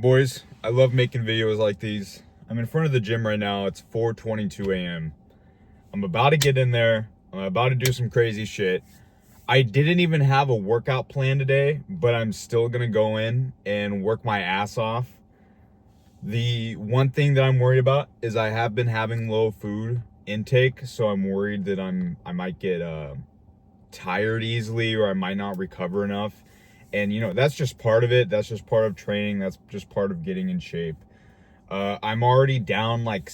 Boys, I love making videos like these. I'm in front of the gym right now. It's 4:22 a.m. I'm about to get in there. I'm about to do some crazy shit. I didn't even have a workout plan today, but I'm still gonna go in and work my ass off. The one thing that I'm worried about is I have been having low food intake, so I'm worried that I might get tired easily, or I might not recover enough. And that's just part of it. That's just part of training. That's just part of getting in shape. I'm already down like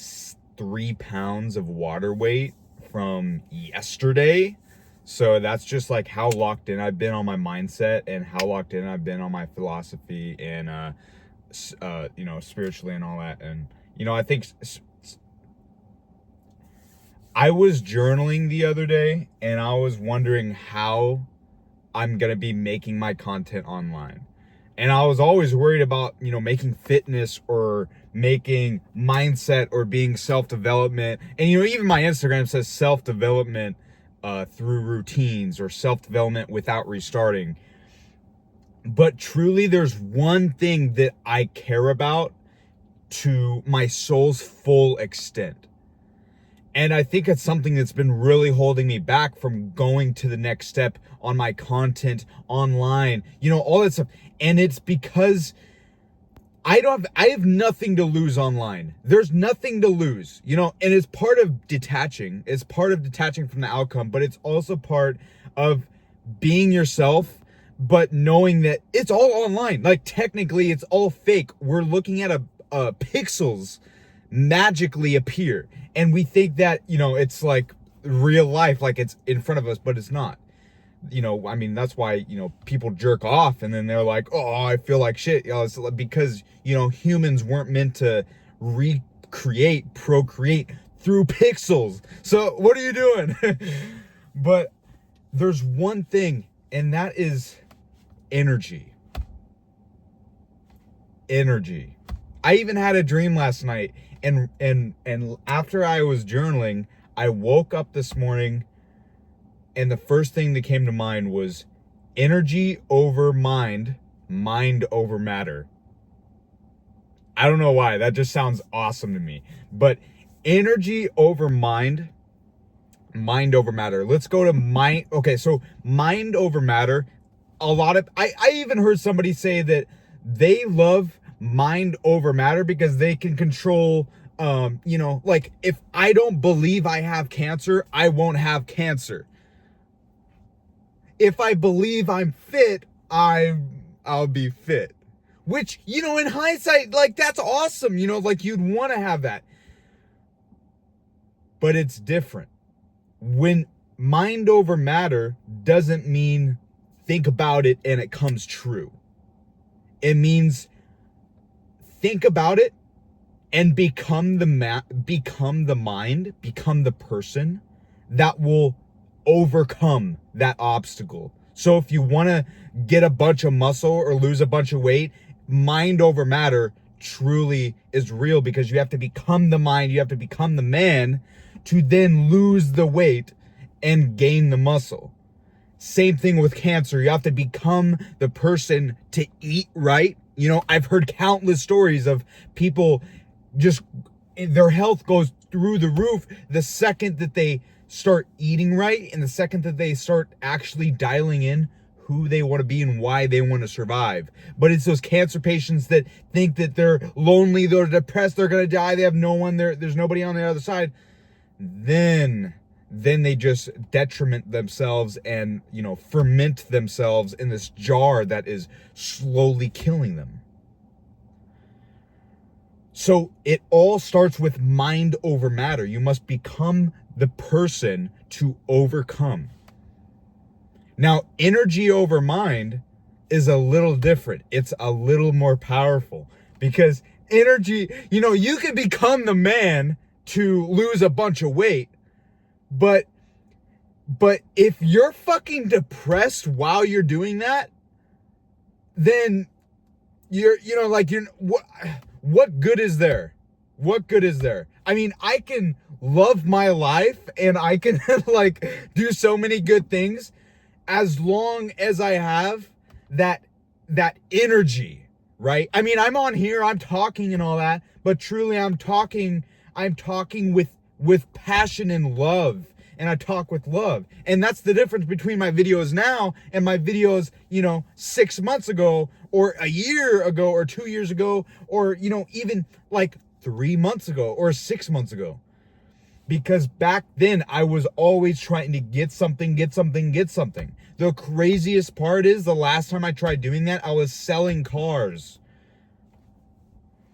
3 pounds of water weight from yesterday. So that's just like how locked in I've been on my mindset and how locked in I've been on my philosophy and spiritually and all that. And I think I was journaling the other day and I was wondering how I'm going to be making my content online. And I was always worried about, making fitness or making mindset or being self-development. And, even my Instagram says self-development through routines or self-development without restarting. But truly, there's one thing that I care about to my soul's full extent. And I think it's something that's been really holding me back from going to the next step on my content online, all that stuff. And it's because I have nothing to lose online. There's nothing to lose, and it's part of detaching. It's part of detaching from the outcome, but it's also part of being yourself, but knowing that it's all online. Like, technically it's all fake. We're looking at a pixels magically appear, and we think that it's like real life, like it's in front of us, but it's not. That's why people jerk off and then they're like, oh, I feel like shit. It's because humans weren't meant to procreate through pixels. So what are you doing? But there's one thing, and that is energy. I even had a dream last night, and after I was journaling, I woke up this morning, and the first thing that came to mind was energy over mind, mind over matter. I don't know why, that just sounds awesome to me. But energy over mind, mind over matter. Let's go to mind. Okay, so mind over matter. I even heard somebody say that they love mind over matter because they can control, like, if I don't believe I have cancer, I won't have cancer. If I believe I'm fit, I'll be fit. Which, in hindsight, like, that's awesome, like, you'd want to have that. But it's different. When mind over matter doesn't mean think about it and it comes true. It means think about it and become the mind, become the person that will overcome that obstacle. So if you want to get a bunch of muscle or lose a bunch of weight, mind over matter truly is real, because you have to become the mind, you have to become the man to then lose the weight and gain the muscle. Same thing with cancer. You have to become the person to eat right. I've heard countless stories of people just, their health goes through the roof the second that they start eating right, and the second that they start actually dialing in who they want to be and why they want to survive. But it's those cancer patients that think that they're lonely, they're depressed, they're going to die, they have no one there, there's nobody on the other side. Then they just detriment themselves and, ferment themselves in this jar that is slowly killing them. So it all starts with mind over matter. You must become the person to overcome. Now, energy over mind is a little different. It's a little more powerful, because energy, you can become the man to lose a bunch of weight, but if you're fucking depressed while you're doing that, then what good is there? What good is there? I mean, I can love my life and I can like do so many good things as long as I have that energy, right? I mean, I'm on here, I'm talking and all that, but truly I'm talking with passion and love. And I talk with love. And that's the difference between my videos now and my videos, 6 months ago, or a year ago, or 2 years ago, or, even like 3 months ago or 6 months ago. Because back then I was always trying to get something. The craziest part is the last time I tried doing that, I was selling cars.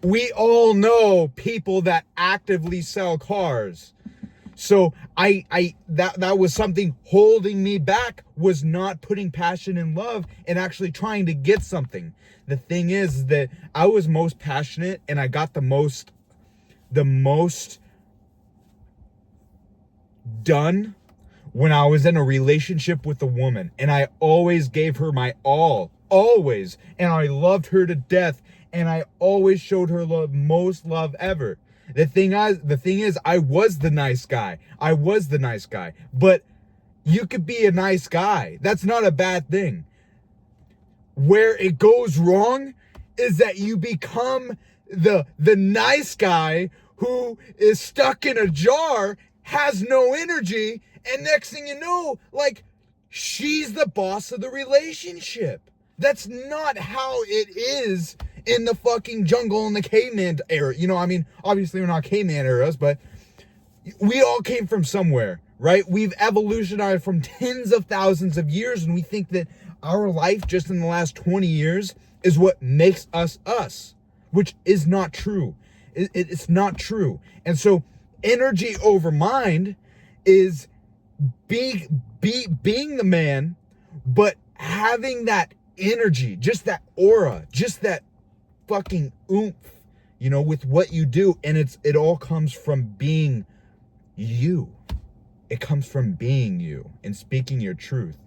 We all know people that actively sell cars. So that was something holding me back, was not putting passion and love and actually trying to get something. The thing is that I was most passionate and I got the most done when I was in a relationship with a woman, and I always gave her my all, always, and I loved her to death, and I always showed her most love ever. The thing is, I was the nice guy. But you could be a nice guy. That's not a bad thing. Where it goes wrong is that you become the nice guy who is stuck in a jar, has no energy, and next thing you know, like, she's the boss of the relationship. That's not how it is in the fucking jungle in the caveman era. Obviously we're not caveman eras, but we all came from somewhere, right? We've evolutionized from tens of thousands of years, and we think that our life just in the last 20 years is what makes us us, which is not true. It's not true. And so energy over mind is being the man, but having that energy, just that aura, just that fucking oomph, with what you do. And it all comes from being you. It comes from being you and speaking your truth.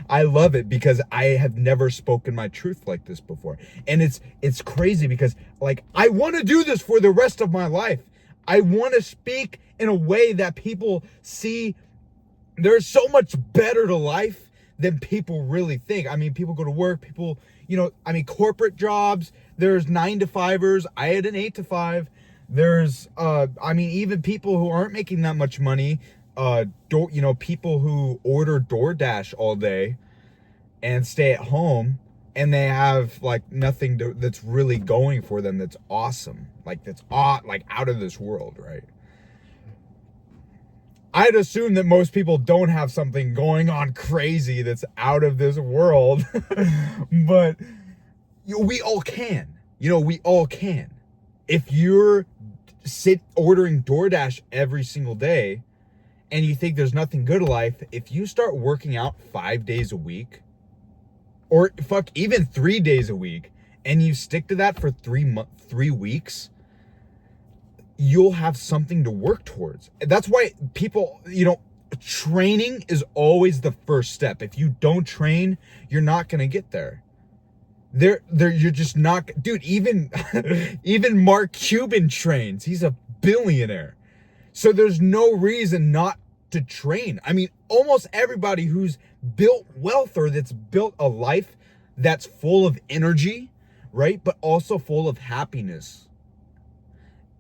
I love it because I have never spoken my truth like this before. And it's crazy because, like, I want to do this for the rest of my life. I want to speak in a way that people see there's so much better to life than people really think. I mean, people go to work, corporate jobs, there's 9-to-5ers. I had an 8-to-5. There's, even people who aren't making that much money, people who order DoorDash all day and stay at home, and they have like nothing that's really going for them. That's awesome. Like out of this world, right? I'd assume that most people don't have something going on crazy that's out of this world, but we all can. We all can. If you're ordering DoorDash every single day and you think there's nothing good in life, if you start working out 5 days a week, or even 3 days a week, and you stick to that for 3 weeks, you'll have something to work towards. That's why people, training is always the first step. If you don't train, you're not going to get there. You're just not, dude, even Mark Cuban trains. He's a billionaire. So there's no reason not to train. I mean, almost everybody who's built wealth or that's built a life that's full of energy, right? But also full of happiness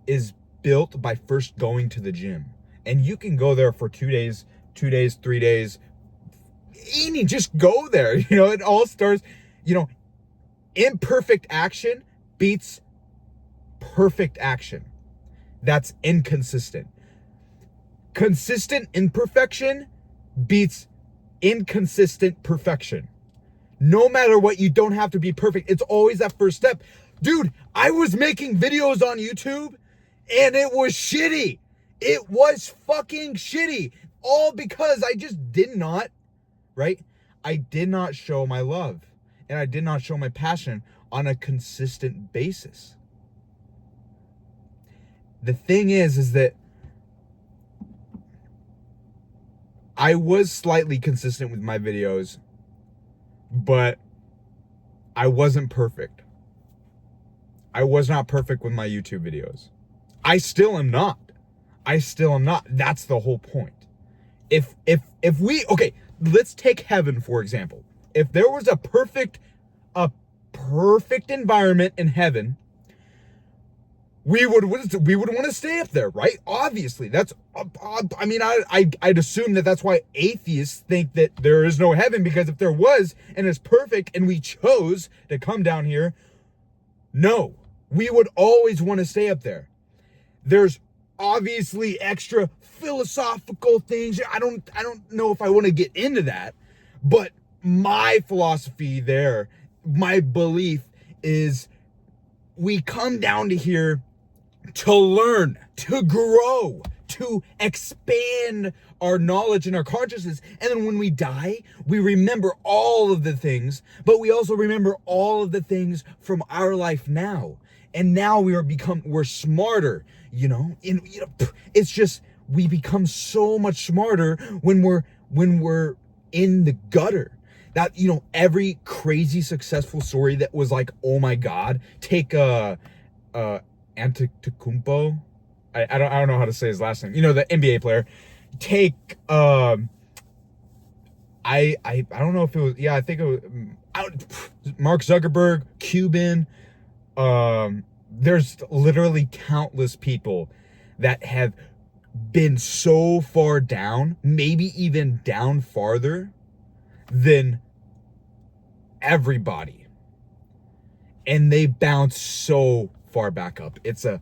is built by first going to the gym. And you can go there for 2 days, 3 days. Just go there. It all starts, imperfect action beats perfect action. That's inconsistent. Consistent imperfection beats inconsistent perfection. No matter what, you don't have to be perfect. It's always that first step. Dude, I was making videos on YouTube and it was shitty. It was fucking shitty. All because I just did not, right? I did not show my love and I did not show my passion on a consistent basis. The thing is that I was slightly consistent with my videos, but I wasn't perfect. I was not perfect with my YouTube videos. I still am not. That's the whole point. If let's take heaven, for example. If there was a perfect perfect environment in heaven, we would want to stay up there, right? Obviously, that's, I mean, I'd assume that that's why atheists think that there is no heaven, because if there was and it's perfect and we chose to come down here, no, we would always want to stay up there. There's obviously extra philosophical things. I don't know if I want to get into that, but my philosophy there, my belief is we come down to here to learn, to grow, to expand our knowledge and our consciousness. And then when we die, we remember all of the things, but we also remember all of the things from our life now. And now we're smarter, it's just, we become so much smarter when we're in the gutter. That, every crazy successful story that was like, oh my God, take Antetokounmpo. I don't know how to say his last name. The NBA player. Take I don't know if it was, I think it was Mark Zuckerberg, Cuban. There's literally countless people that have been so far down, maybe even down farther than everybody, and they bounce so far back up. It's a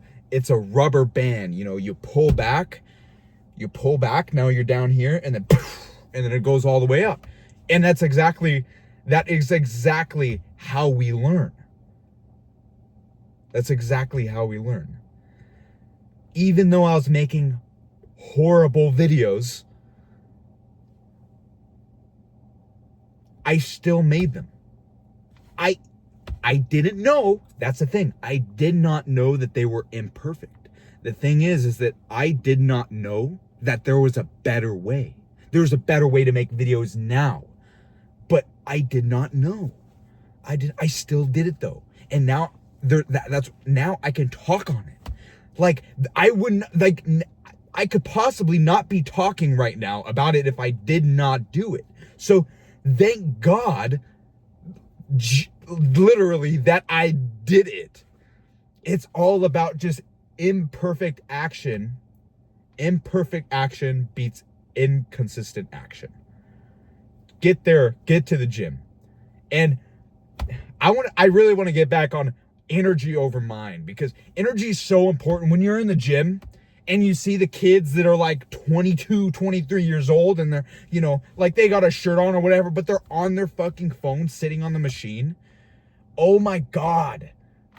rubber band. You pull back, now you're down here, and then it goes all the way up. And that is exactly how we learn. That's exactly how we learn. Even though I was making horrible videos, I still made them. I didn't know, that's the thing, I did not know that they were imperfect. The thing is that I did not know that there was a better way. There's a better way to make videos now. But I did not know. I still did it though. And now now I can talk on it. Like, I could possibly not be talking right now about it if I did not do it. So thank God, literally, that I did it. It's all about just imperfect action. Imperfect action beats inconsistent action. Get there, get to the gym. And I really want to get back on energy over mind, because energy is so important. When you're in the gym and you see the kids that are like 22, 23 years old, and they're, like they got a shirt on or whatever, but they're on their fucking phone sitting on the machine. Oh my God.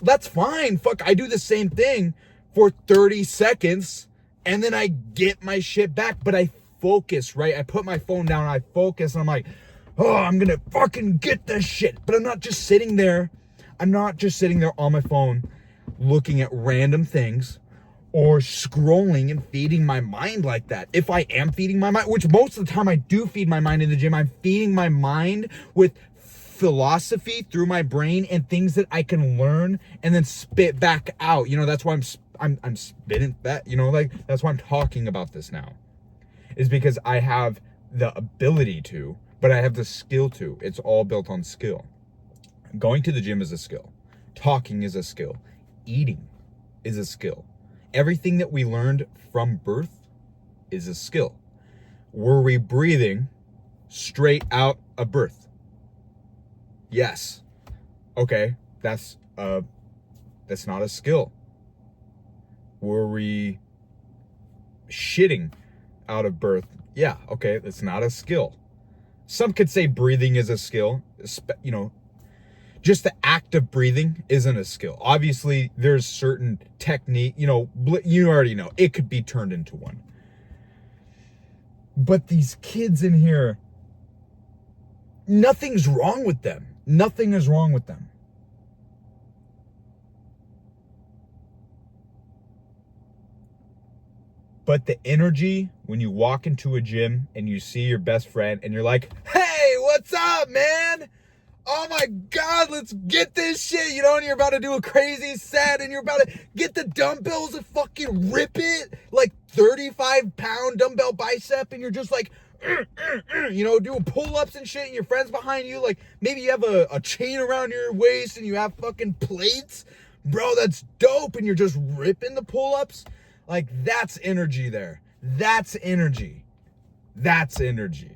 That's fine. Fuck, I do the same thing for 30 seconds and then I get my shit back, but I focus, right? I put my phone down, I focus, and I'm like, oh, I'm gonna fucking get this shit. But I'm not just sitting there. I'm not just sitting there on my phone looking at random things or scrolling and feeding my mind like that. If I am feeding my mind, which most of the time I do feed my mind in the gym, I'm feeding my mind with philosophy through my brain and things that I can learn and then spit back out. That's why I'm spitting that, that's why I'm talking about this now, is because I have the ability to, but I have the skill to. It's all built on skill. Going to the gym is a skill. Talking is a skill. Eating is a skill. Everything that we learned from birth is a skill. Were we breathing straight out of birth? Yes. Okay, that's not a skill. Were we shitting out of birth? Yeah, okay, that's not a skill. Some could say breathing is a skill. Just the act of breathing isn't a skill. Obviously, there's certain technique, you already know, it could be turned into one. But these kids in here, nothing's wrong with them. Nothing is wrong with them. But the energy when you walk into a gym and you see your best friend and you're like, hey, what's up, man? Oh my God, let's get this shit, and you're about to do a crazy set and you're about to get the dumbbells and fucking rip it, like 35-pound dumbbell bicep, and you're just like, doing pull-ups and shit, and your friends behind you, like maybe you have a chain around your waist and you have fucking plates, bro, that's dope, and you're just ripping the pull-ups, like that's energy there. That's energy. That's energy.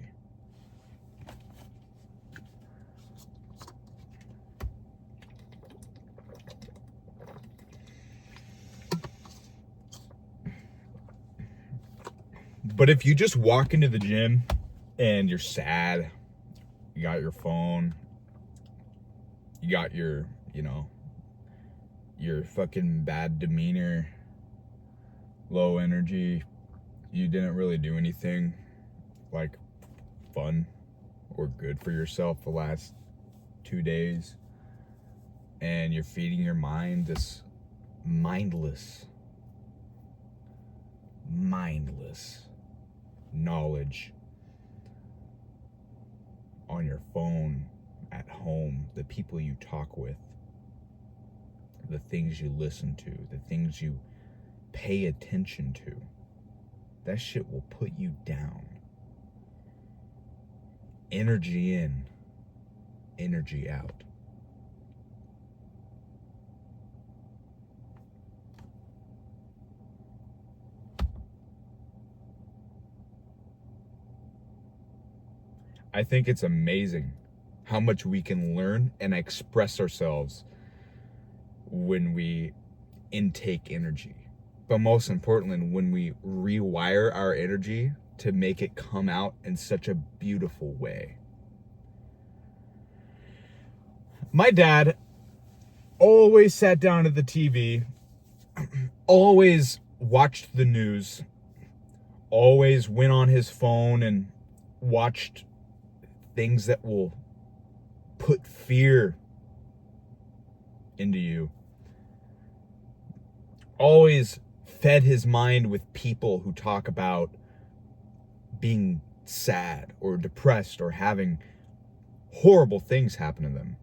But if you just walk into the gym and you're sad, you got your phone, you got your fucking bad demeanor, low energy, you didn't really do anything like fun or good for yourself the last 2 days, and you're feeding your mind this mindless knowledge on your phone, at home, the people you talk with, the things you listen to, the things you pay attention to, that shit will put you down. Energy in, energy out. I think it's amazing how much we can learn and express ourselves when we intake energy. But most importantly, when we rewire our energy to make it come out in such a beautiful way. My dad always sat down at the TV, always watched the news, always went on his phone and watched things that will put fear into you. Always fed his mind with people who talk about being sad or depressed or having horrible things happen to them.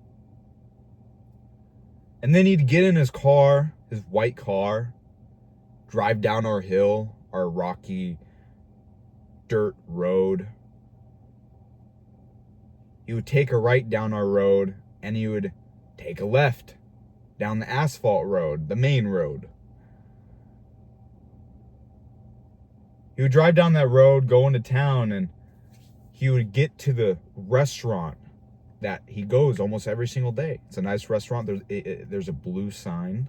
And then he'd get in his car, his white car, drive down our hill, our rocky dirt road. He would take a right down our road, and he would take a left down the asphalt road, the main road. He would drive down that road, go into town, and he would get to the restaurant that he goes almost every single day. It's a nice restaurant. There's a blue sign.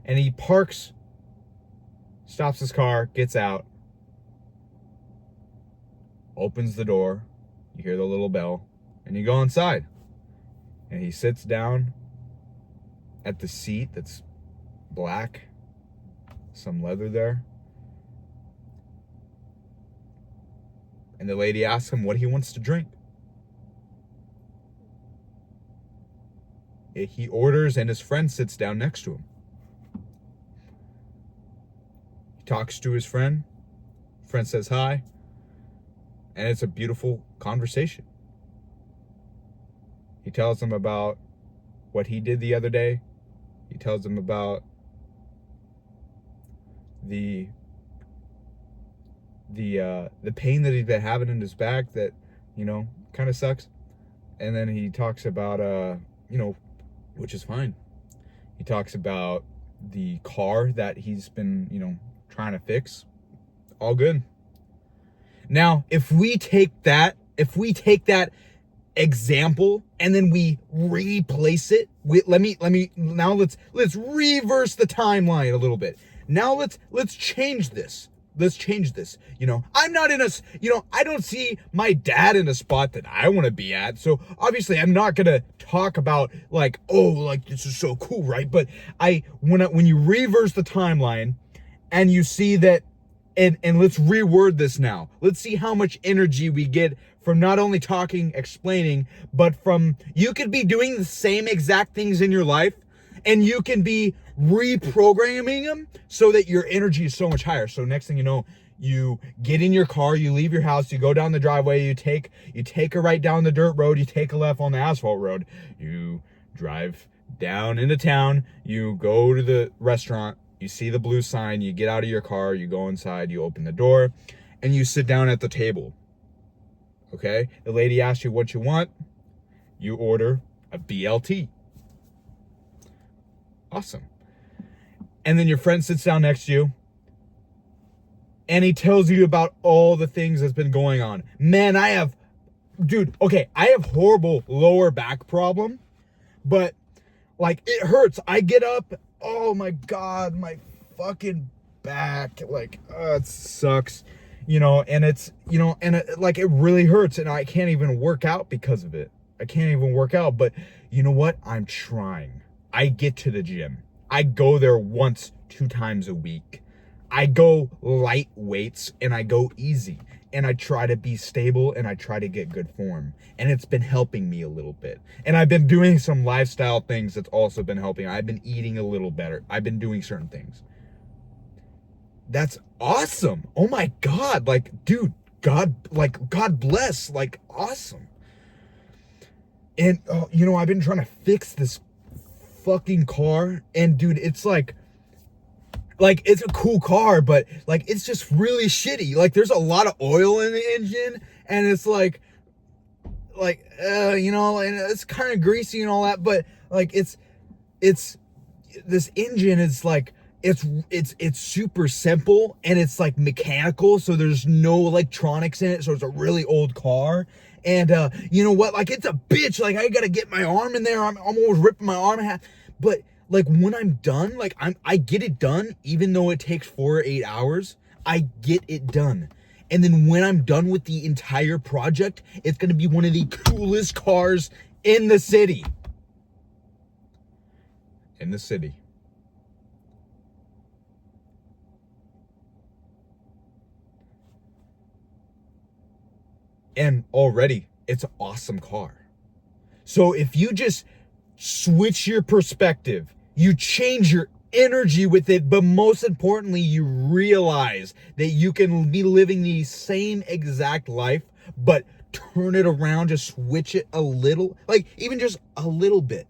And he parks, stops his car, gets out, opens the door. You hear the little bell, and you go inside. And he sits down at the seat that's black, some leather there. And the lady asks him what he wants to drink. He orders, and his friend sits down next to him. He talks to his friend. Friend says hi. And it's a beautiful conversation. He tells him about what he did the other day. He tells him about the pain that he's been having in his back that, kind of sucks. And then he talks about, which is fine. He talks about the car that he's been, trying to fix. All good. Now, if we take that example and then we replace it, let's reverse the timeline a little bit. Now let's change this. Let's change this. I'm not in I don't see my dad in a spot that I want to be at. So obviously I'm not going to talk about this is so cool, right? But when you reverse the timeline and you see that, and let's reword this now. Let's see how much energy we get from not only talking, explaining, but from you could be doing the same exact things in your life, and you can be reprogramming them so that your energy is so much higher. So next thing you know, you get in your car, you leave your house, you go down the driveway, you take a right down the dirt road, you take a left on the asphalt road, you drive down into town, you go to the restaurant, you see the blue sign, you get out of your car, you go inside, you open the door, and you sit down at the table. Okay? The lady asks you what you want. You order a BLT. Awesome. And then your friend sits down next to you and he tells you about all the things that's been going on. Man, I have horrible lower back problem, but like it hurts. I get up, oh my God, my fucking back, like, it sucks, and it's, like it really hurts and I can't even work out because of it. I can't even work out, but you know what? I'm trying. I get to the gym. I go there once, 2 times a week. I go light weights and I go easy and I try to be stable and I try to get good form. And it's been helping me a little bit. And I've been doing some lifestyle things that's also been helping. I've been eating a little better. I've been doing certain things. That's awesome. Oh my God. Like, dude, God bless. Like, awesome. And, I've been trying to fix this fucking car. And, dude, it's like, it's a cool car, but, like, it's just really shitty. Like, there's a lot of oil in the engine. And it's like, and it's kind of greasy and all that. But, like, it's this engine is, like, it's super simple. And it's, like, mechanical. So there's no electronics in it. So it's a really old car. And, you know what? Like, it's a bitch. Like, I gotta get my arm in there. I'm almost ripping my arm in half. But, like, when I'm done, like, I get it done, even though it takes 4 or 8 hours, I get it done. And then when I'm done with the entire project, it's gonna be one of the coolest cars in the city. In the city. And already, it's an awesome car. So if you just switch your perspective, you change your energy with it, but most importantly, you realize that you can be living the same exact life, but turn it around, just switch it a little, like even just a little bit.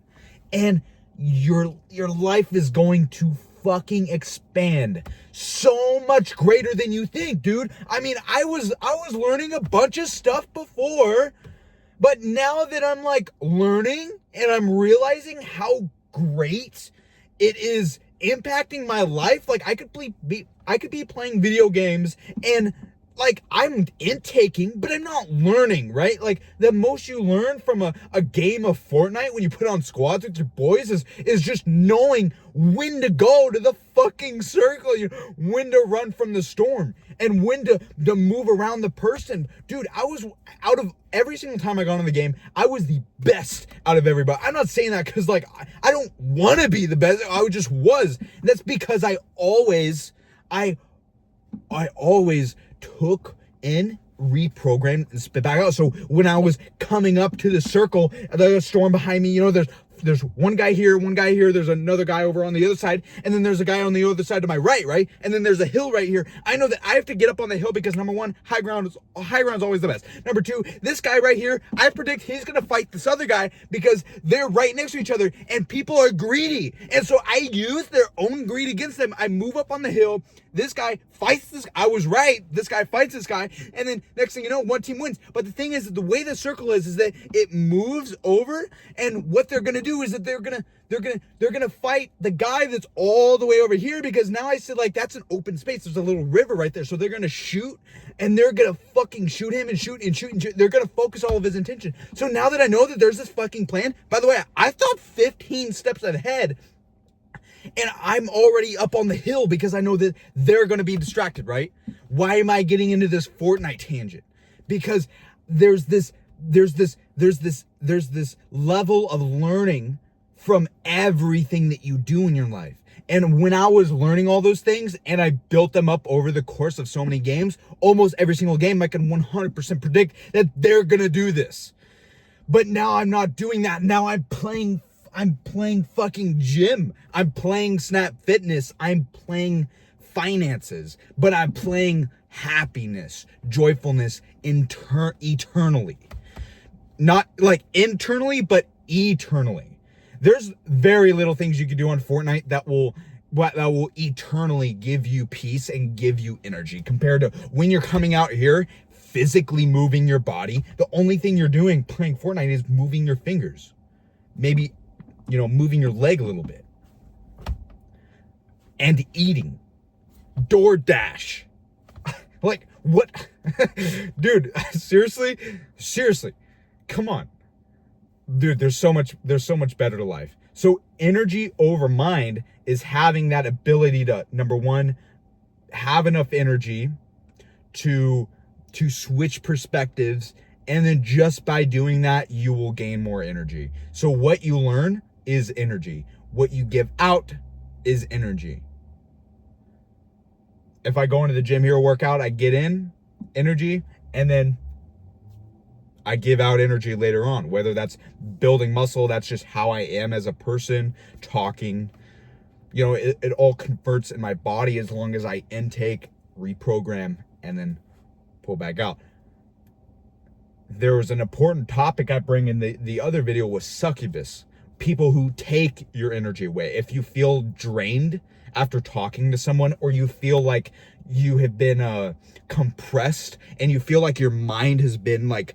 And your life is going to fucking expand so much greater than you think, dude. I mean, I was learning a bunch of stuff before, but now that I'm like learning and I'm realizing how great it is impacting my life, like I could be playing video games and like I'm intaking, but I'm not learning, right? Like the most you learn from a game of Fortnite when you put on squads with your boys is just knowing when to go to the fucking circle, when to run from the storm and when to move around the person. Dude, I was, out of every single time I got on the game, I was the best out of everybody. I'm not saying that because like I don't want to be the best. I just was. And that's because I always took in, reprogrammed, and spit back out. So when I was coming up to the circle, the storm behind me, there's one guy here, there's another guy over on the other side, and then there's a guy on the other side to my right? And then there's a hill right here. I know that I have to get up on the hill because number one, high ground's always the best. Number two, this guy right here, I predict he's gonna fight this other guy because they're right next to each other and people are greedy. And so I use their own greed against them. I move up on the hill. This guy fights this. I was right. This guy fights this guy. And then next thing you know, one team wins. But the thing is that the way the circle is that it moves over, and what they're gonna do is that they're gonna fight the guy that's all the way over here, because now I said like that's an open space. There's a little river right there. So they're gonna shoot, and they're gonna fucking shoot him and shoot and shoot and shoot. They're gonna focus all of his attention. So now that I know that there's this fucking plan, by the way, I thought 15 steps ahead. And I'm already up on the hill because I know that they're going to be distracted, right? Why am I getting into this Fortnite tangent? Because there's this level of learning from everything that you do in your life. And when I was learning all those things and I built them up over the course of so many games, almost every single game, I can 100% predict that they're going to do this. But now I'm not doing that. Now I'm playing fucking gym. I'm playing Snap Fitness. I'm playing finances. But I'm playing happiness, joyfulness eternally. Not like internally, but eternally. There's very little things you can do on Fortnite that will eternally give you peace and give you energy compared to when you're coming out here physically moving your body. The only thing you're doing playing Fortnite is moving your fingers. Maybe, moving your leg a little bit. And eating. DoorDash. Like, what? Dude, seriously? Come on. Dude, there's so much better to life. So energy over mind is having that ability to, number one, have enough energy to switch perspectives, and then just by doing that, you will gain more energy. So what you learn is energy. What you give out is energy. If I go into the gym here, workout, I get in energy, and then I give out energy later on, whether that's building muscle, that's just how I am as a person, talking, it all converts in my body as long as I intake, reprogram, and then pull back out. There was an important topic I bring in the other video was succubus, people who take your energy away. If you feel drained after talking to someone, or you feel like you have been compressed and you feel like your mind has been like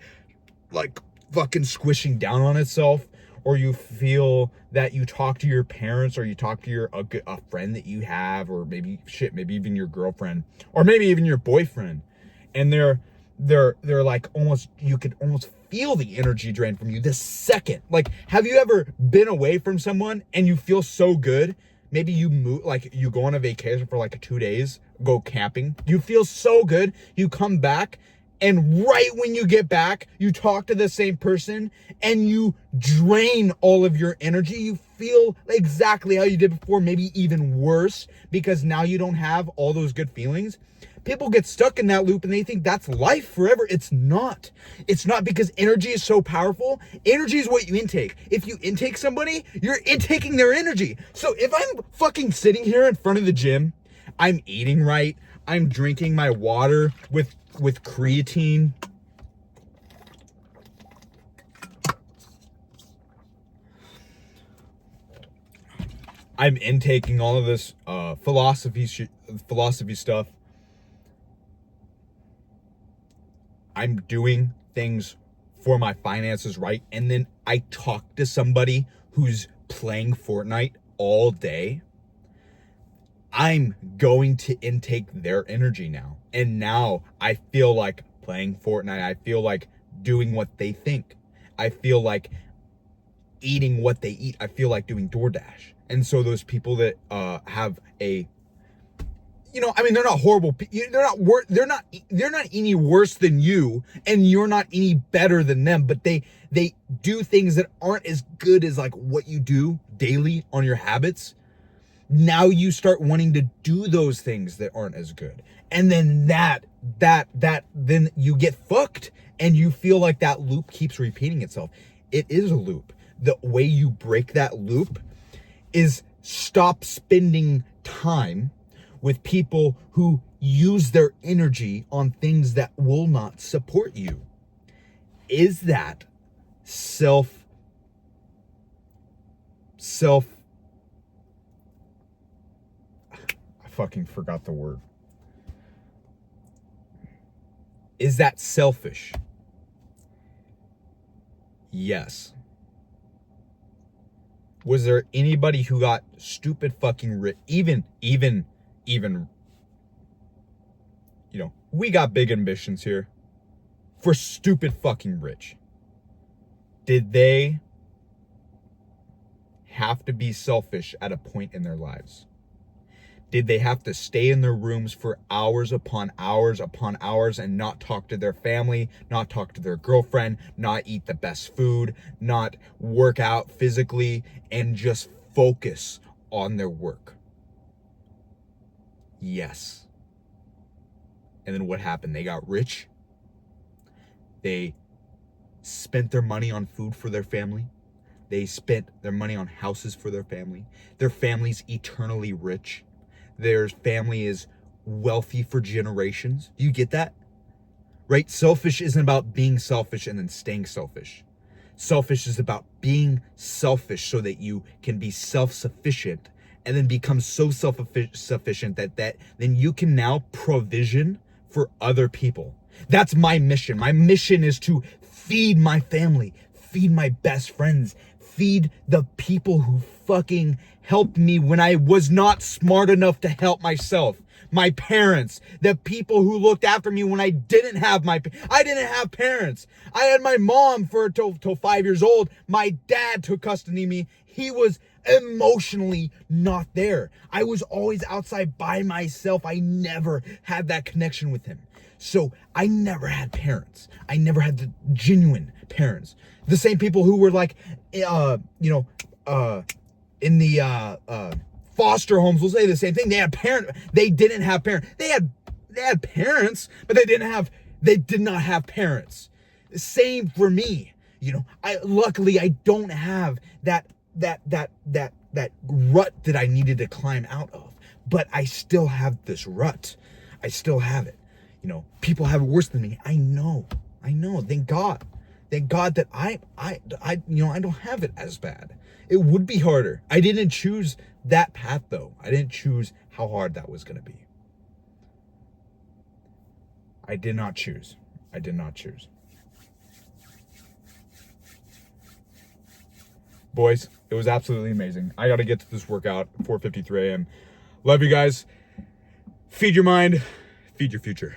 fucking squishing down on itself, or you feel that you talk to your parents, or you talk to a friend that you have, or maybe even your girlfriend, or maybe even your boyfriend, and they're like you could almost feel the energy drain from you this second. Like, have you ever been away from someone and you feel so good? Maybe you move, like you go on a vacation for like 2 days, go camping. You feel so good. You come back, and right when you get back, you talk to the same person and you drain all of your energy. You feel exactly how you did before, maybe even worse, because now you don't have all those good feelings. People get stuck in that loop and they think that's life forever. It's not. It's not, because energy is so powerful. Energy is what you intake. If you intake somebody, you're intaking their energy. So if I'm fucking sitting here in front of the gym, I'm eating right, I'm drinking my water with creatine, I'm intaking all of this philosophy stuff, I'm doing things for my finances right, and then I talk to somebody who's playing Fortnite all day, I'm going to intake their energy now. And now I feel like playing Fortnite. I feel like doing what they think. I feel like eating what they eat. I feel like doing DoorDash. And so those people that have a, they're not horrible. They're not any worse than you, and you're not any better than them. But they do things that aren't as good as like what you do daily on your habits. Now you start wanting to do those things that aren't as good. And then then you get fucked, and you feel like that loop keeps repeating itself. It is a loop. The way you break that loop is stop spending time with people who use their energy on things that will not support you. Is that I fucking forgot the word. Is that selfish? Yes. Was there anybody who got stupid fucking rich? Even, we got big ambitions here. For stupid fucking rich. Did they have to be selfish at a point in their lives? Did they have to stay in their rooms for hours upon hours upon hours and not talk to their family, not talk to their girlfriend, not eat the best food, not work out physically, and just focus on their work? Yes. And then what happened? They got rich. They spent their money on food for their family. They spent their money on houses for their family. Their family's eternally rich. Their family is wealthy for generations. You get that? Right? Selfish isn't about being selfish and then staying selfish. Selfish is about being selfish so that you can be self-sufficient, and then become so self-sufficient that then you can now provision for other people. That's my mission. My mission is to feed my family, feed my best friends, feed the people who fucking helped me when I was not smart enough to help myself. My parents, the people who looked after me when I didn't have parents. I had my mom till 5 years old. My dad took custody of me. He was emotionally not there. I was always outside by myself. I never had that connection with him. So I never had parents. I never had the genuine parents. The same people who were like, in the foster homes will say the same thing. They didn't have parents. They had parents, but they did not have parents. Same for me. Luckily I don't have that rut that I needed to climb out of. But I still have this rut. I still have it. People have it worse than me. I know. Thank God that I don't have it as bad. It would be harder. I didn't choose that path though. I didn't choose how hard that was going to be. I did not choose. Boys, it was absolutely amazing. I got to get to this workout at 4:53 a.m. Love you guys. Feed your mind, feed your future.